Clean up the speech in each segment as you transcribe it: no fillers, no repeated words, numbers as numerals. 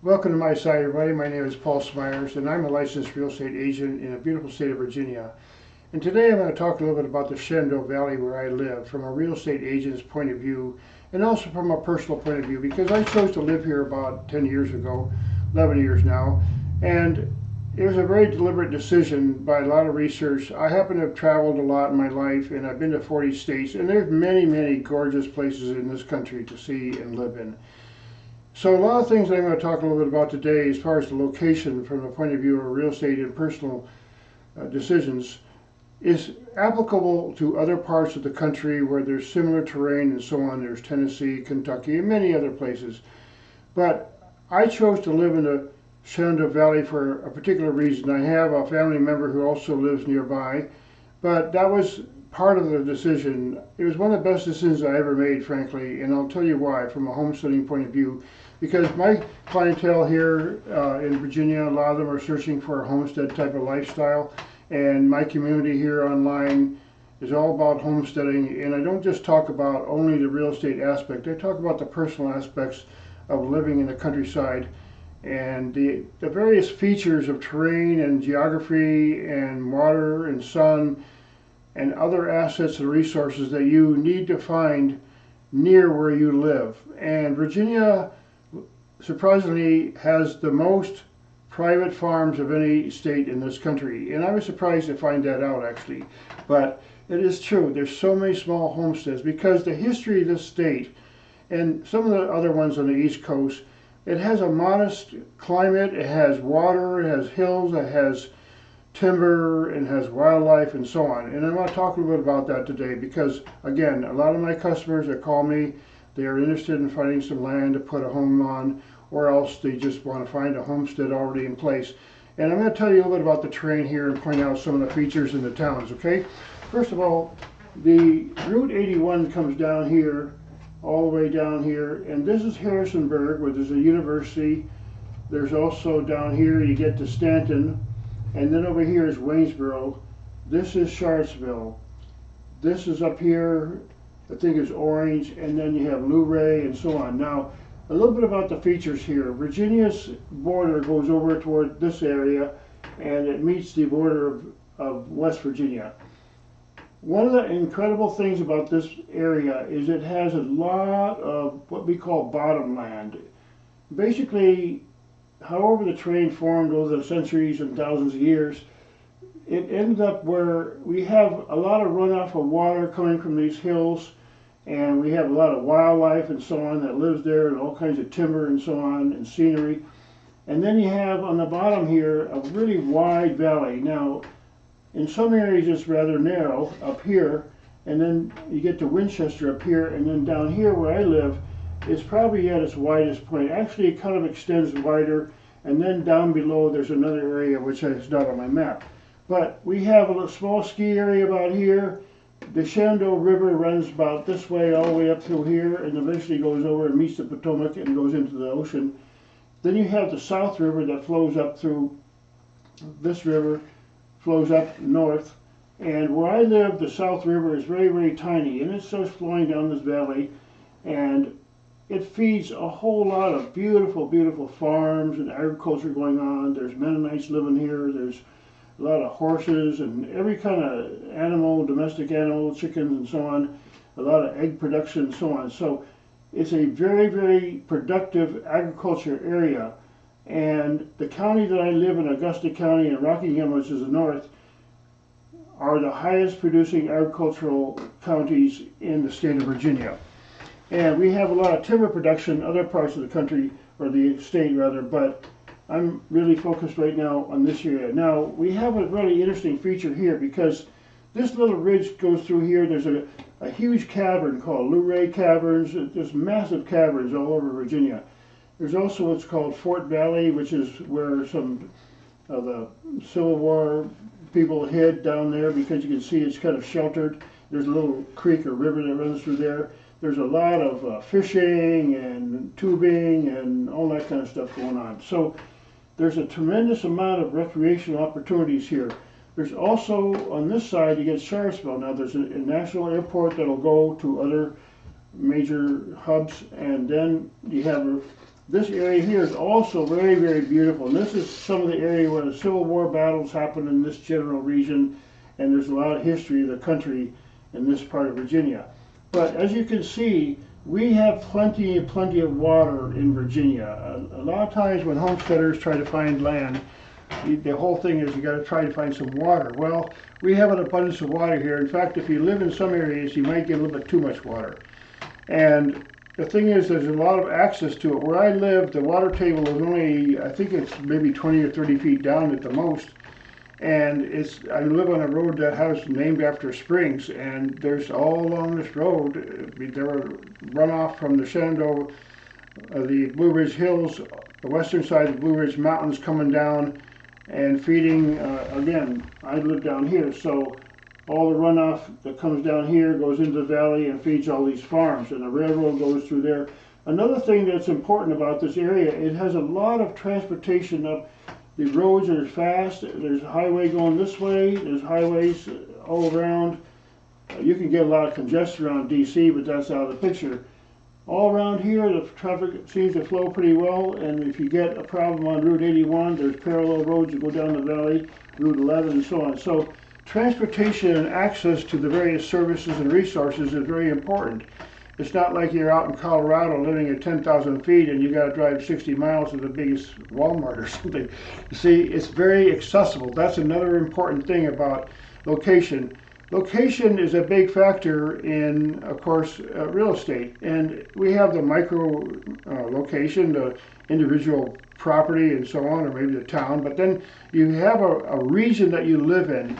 Welcome to my site, everybody. My name is Paul Smyers, and I'm a licensed real estate agent in a beautiful state of Virginia. And today I'm going to talk a little bit about the Shenandoah Valley where I live from a real estate agent's point of view, and also from a personal point of view, because I chose to live here about 10 years ago, 11 years now, and it was a very deliberate decision by a lot of research. I happen to have traveled a lot in my life, and I've been to 40 states, and there's many, many gorgeous places in this country to see and live in. So a lot of things that I'm going to talk a little bit about today as far as the location from the point of view of real estate and personal decisions is applicable to other parts of the country where there's similar terrain and so on. There's Tennessee, Kentucky, and many other places. But I chose to live in the Shenandoah Valley for a particular reason. I have a family member who also lives nearby, but that was part of the decision. It was one of the best decisions I ever made, frankly, and I'll tell you why from a homesteading point of view. Because my clientele here in Virginia, a lot of them are searching for a homestead type of lifestyle, and my community here online is all about homesteading. And I don't just talk about only the real estate aspect, I talk about the personal aspects of living in the countryside and the various features of terrain and geography and water and sun and other assets and resources that you need to find near where you live. And Virginia, surprisingly, has the most private farms of any state in this country. And I was surprised to find that out, actually. But it is true. There's so many small homesteads because the history of this state and some of the other ones on the East Coast, it has a modest climate, it has water, it has hills, it has timber, and has wildlife and so on. And I want to talk a little bit about that today because, again, a lot of my customers that call me, they are interested in finding some land to put a home on, or else they just want to find a homestead already in place. And I'm going to tell you a little bit about the terrain here and point out some of the features in the towns, okay? First of all, the Route 81 comes down here, all the way down here, and this is Harrisonburg, where there's a university. There's also down here, you get to Stanton, and then over here is Waynesboro. This is Charlottesville. This is up here, I think is Orange, and then you have Luray and so on. Now, a little bit about the features here. Virginia's border goes over toward this area, and it meets the border of West Virginia. One of the incredible things about this area is it has a lot of what we call bottomland. Basically, however the terrain formed over the centuries and thousands of years, it ended up where we have a lot of runoff of water coming from these hills, and we have a lot of wildlife and so on that lives there, and all kinds of timber and so on, and scenery. And then you have on the bottom here a really wide valley. Now, in some areas it's rather narrow up here, and then you get to Winchester up here, and then down here where I live, it's probably at its widest point. Actually, it kind of extends wider, and then down below there's another area which is not on my map. But we have a small ski area about here. The Shenandoah River runs about this way, all the way up through here, and eventually goes over and meets the Potomac and goes into the ocean. Then you have the South River that flows up through this river, flows up north. And where I live, the South River is very, very tiny, and it starts flowing down this valley, and it feeds a whole lot of beautiful, beautiful farms and agriculture going on. There's Mennonites living here. There's a lot of horses and every kind of animal, domestic animal, chickens and so on. A lot of egg production and so on. So it's a very, very productive agriculture area. And the county that I live in, Augusta County and Rockingham, which is the north, are the highest producing agricultural counties in the state of Virginia. And we have a lot of timber production in other parts of the country, or the state rather, but I'm really focused right now on this area. Now, we have a really interesting feature here because this little ridge goes through here. There's a huge cavern called Luray Caverns. There's massive caverns all over Virginia. There's also what's called Fort Valley, which is where some of the Civil War people hid down there because you can see it's kind of sheltered. There's a little creek or river that runs through there. There's a lot of fishing and tubing and all that kind of stuff going on. So there's a tremendous amount of recreational opportunities here. There's also, on this side, you get Charlottesville. Now there's a national airport that'll go to other major hubs, and then you have This area here is also very, very beautiful. And this is some of the area where the Civil War battles happened in this general region. And there's a lot of history of the country in this part of Virginia. But as you can see, we have plenty of water in Virginia. A lot of times when homesteaders try to find land, the whole thing is you got to try to find some water. Well, we have an abundance of water here. In fact, if you live in some areas, you might get a little bit too much water. And the thing is, there's a lot of access to it. Where I live, the water table is only, I think it's maybe 20 or 30 feet down at the most. And I live on a road that has named after springs, and there's all along this road, there are runoff from the Shenandoah, the Blue Ridge Hills, the western side of the Blue Ridge Mountains coming down and feeding, again, I live down here, so all the runoff that comes down here goes into the valley and feeds all these farms, and the railroad goes through there. Another thing that's important about this area, it has a lot of transportation up. The roads are fast. There's a highway going this way. There's highways all around. You can get a lot of congestion around DC, but that's out of the picture. All around here, the traffic seems to flow pretty well, and if you get a problem on Route 81, there's parallel roads that go down the valley, Route 11, and so on. So transportation and access to the various services and resources is very important. It's not like you're out in Colorado living at 10,000 feet and you got to drive 60 miles to the biggest Walmart or something. You see, it's very accessible. That's another important thing about location. Location is a big factor in, of course, real estate. And we have the micro location, the individual property and so on, or maybe the town. But then you have a region that you live in.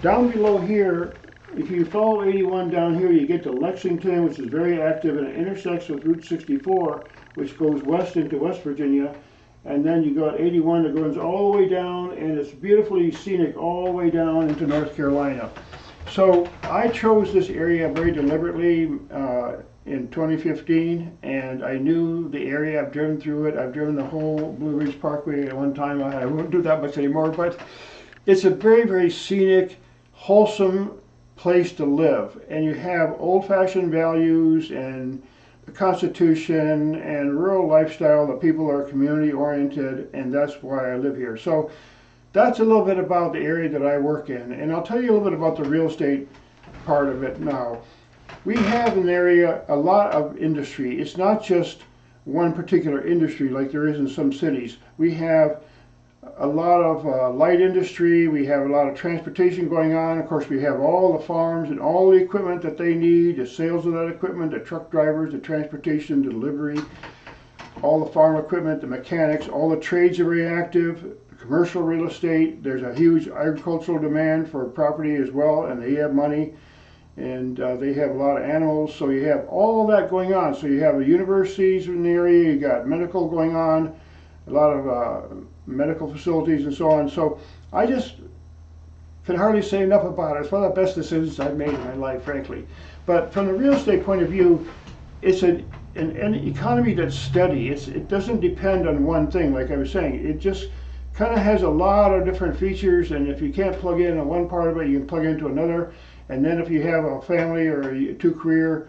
Down below here, if you follow 81 down here, you get to Lexington, which is very active, and it intersects with Route 64, which goes west into West Virginia. And then you got 81 that goes all the way down, and it's beautifully scenic all the way down into North Carolina. So I chose this area very deliberately in 2015, and I knew the area. I've driven through it. I've driven the whole Blue Ridge Parkway at one time. I won't do that much anymore, but it's a very, very scenic, wholesome place to live, and you have old-fashioned values and the Constitution and rural lifestyle. The people are community-oriented, and that's why I live here. So that's a little bit about the area that I work in, and I'll tell you a little bit about the real estate part of it now. We have in the area a lot of industry. It's not just one particular industry like there is in some cities. We have a lot of light industry. We have a lot of transportation going on. Of course, we have all the farms and all the equipment that they need, the sales of that equipment, the truck drivers, the transportation, the delivery, all the farm equipment, the mechanics, all the trades are very active. Commercial real estate, there's a huge agricultural demand for property as well, and they have money, and they have a lot of animals, so you have all that going on. So you have the universities in the area, you got medical going on, a lot of medical facilities and so on. So I just can hardly say enough about it. It's one of the best decisions I've made in my life, frankly. But from the real estate point of view, it's an economy that's steady. It doesn't depend on one thing, like I was saying. It just kind of has a lot of different features, and if you can't plug in on one part of it, you can plug into another. And then if you have a family or a two-career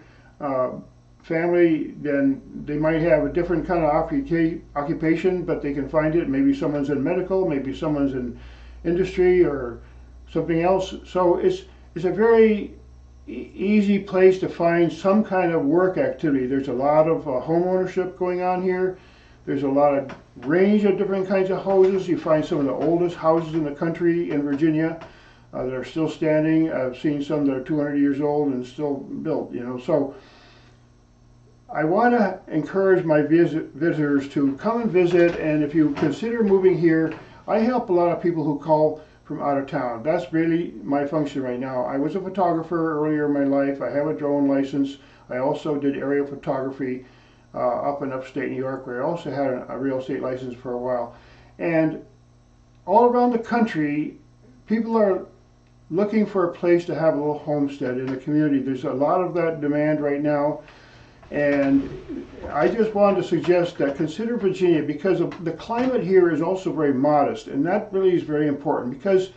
family, then they might have a different kind of occupation, but they can find it. Maybe someone's in medical, maybe someone's in industry or something else. So it's a very easy place to find some kind of work activity. There's a lot of home ownership going on here. There's a lot of range of different kinds of houses. You find some of the oldest houses in the country in Virginia that are still standing. I've seen some that are 200 years old and still built, you know. So I want to encourage my visitors to come and visit, and if you consider moving here, I help a lot of people who call from out of town. That's really my function right now. I was a photographer earlier in my life. I have a drone license. I also did aerial photography up in upstate New York, where I also had a real estate license for a while. And all around the country, people are looking for a place to have a little homestead in the community. There's a lot of that demand right now. And I just wanted to suggest that consider Virginia, because the climate here is also very modest, and that really is very important because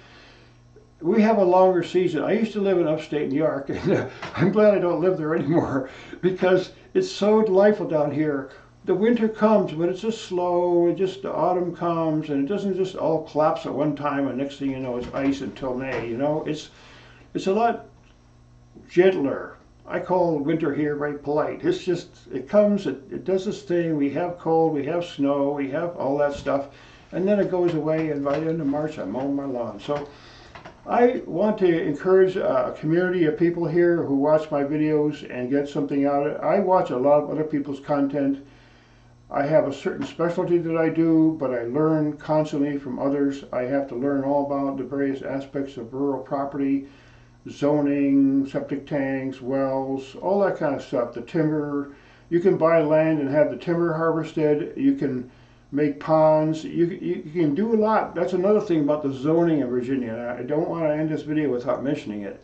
we have a longer season. I used to live in upstate New York, and I'm glad I don't live there anymore because it's so delightful down here. the winter comes, but it's just slow. It just, the autumn comes, and it doesn't just all collapse at one time, and next thing you know, it's ice until May. You know, it's a lot gentler. I call winter here very polite. It's just, it comes, it does its thing. We have cold, we have snow, we have all that stuff, and then it goes away, and by the end of March, I'm mowing my lawn. So I want to encourage a community of people here who watch my videos and get something out of it. I watch a lot of other people's content. I have a certain specialty that I do, but I learn constantly from others. I have to learn all about the various aspects of rural property, zoning, septic tanks, wells, all that kind of stuff. The timber, you can buy land and have the timber harvested. You can make ponds. You can do a lot. That's another thing about the zoning in Virginia. I don't want to end this video without mentioning it.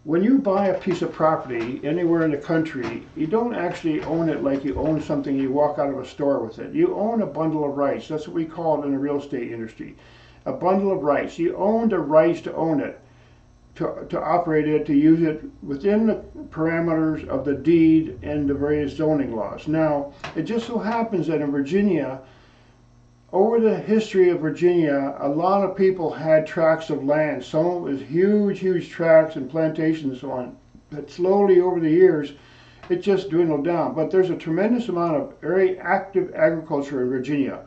When you buy a piece of property anywhere in the country, you don't actually own it like you own something you walk out of a store with it. You own a bundle of rights. That's what we call it in the real estate industry. A bundle of rights. You own the rights to own it, to operate it, to use it within the parameters of the deed and the various zoning laws. Now, it just so happens that in Virginia, over the history of Virginia, a lot of people had tracts of land. Some of it was huge, huge tracts and plantations and so on. But slowly over the years, it just dwindled down. But there's a tremendous amount of very active agriculture in Virginia.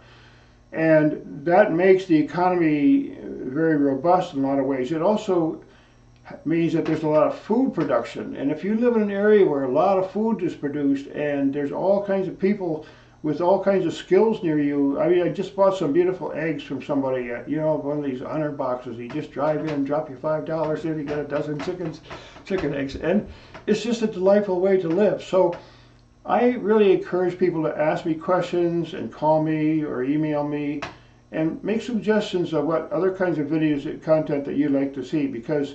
And that makes the economy very robust in a lot of ways. It also means that there's a lot of food production. And if you live in an area where a lot of food is produced and there's all kinds of people with all kinds of skills near you. I mean, I just bought some beautiful eggs from somebody, you know, one of these 100 boxes. You just drive in, drop your $5 in, you get a dozen chicken eggs. And it's just a delightful way to live. So I really encourage people to ask me questions and call me or email me and make suggestions of what other kinds of videos and content that you'd like to see, because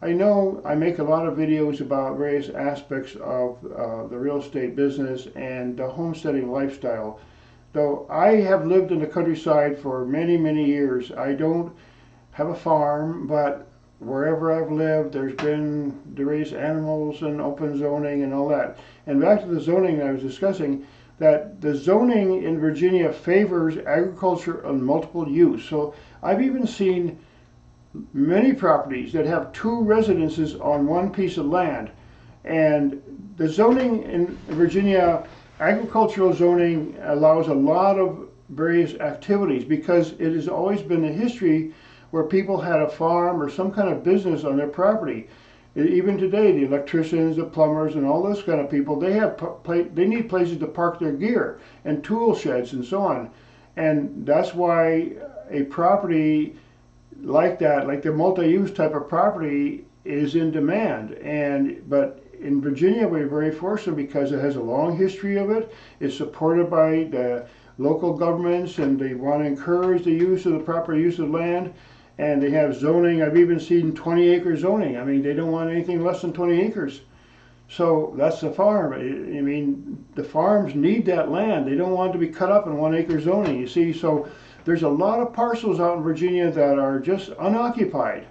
I know I make a lot of videos about various aspects of the real estate business and the homesteading lifestyle. Though I have lived in the countryside for many, many years, I don't have a farm, but wherever I've lived, there's been the raised animals and open zoning and all that. And back to the zoning I was discussing, that the zoning in Virginia favors agriculture and multiple use. So I've even seen many properties that have 2 residences on one piece of land. And the zoning in Virginia, agricultural zoning, allows a lot of various activities because it has always been a history where people had a farm or some kind of business on their property. Even today, the electricians, the plumbers, and all those kind of people, they need places to park their gear and tool sheds and so on. And that's why a property like that, like the multi-use type of property, is in demand. But in Virginia, we're very fortunate because it has a long history of it. It's supported by the local governments, and they want to encourage the use of the proper use of land. And they have zoning. I've even seen 20-acre zoning. I mean, they don't want anything less than 20 acres. So that's the farm. I mean, the farms need that land. They don't want it to be cut up in 1-acre zoning, you see. So there's a lot of parcels out in Virginia that are just unoccupied.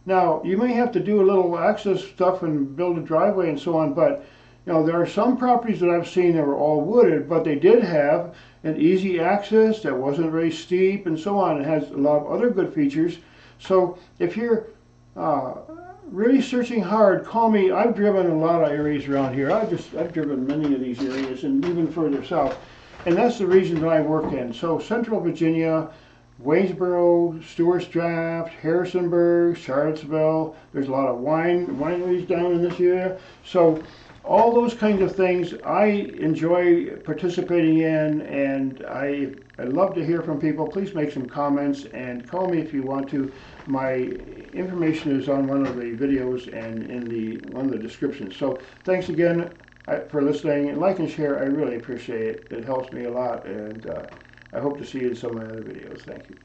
Now, you may have to do a little access stuff and build a driveway and so on, but you know, there are some properties that I've seen that were all wooded, but they did have an easy access that wasn't very steep and so on. It has a lot of other good features. So if you're really searching hard, call me. I've driven a lot of areas around here. I've driven many of these areas and even further south. And that's the region that I work in. So Central Virginia, Waynesboro, Stewart's Draft, Harrisonburg, Charlottesville. There's a lot of wineries down in this area. So all those kinds of things I enjoy participating in, and I love to hear from people. Please make some comments and call me if you want to. My information is on one of the videos and in one of the descriptions. So thanks again for listening, and like and share. I really appreciate it. It helps me a lot, and I hope to see you in some of my other videos. Thank you.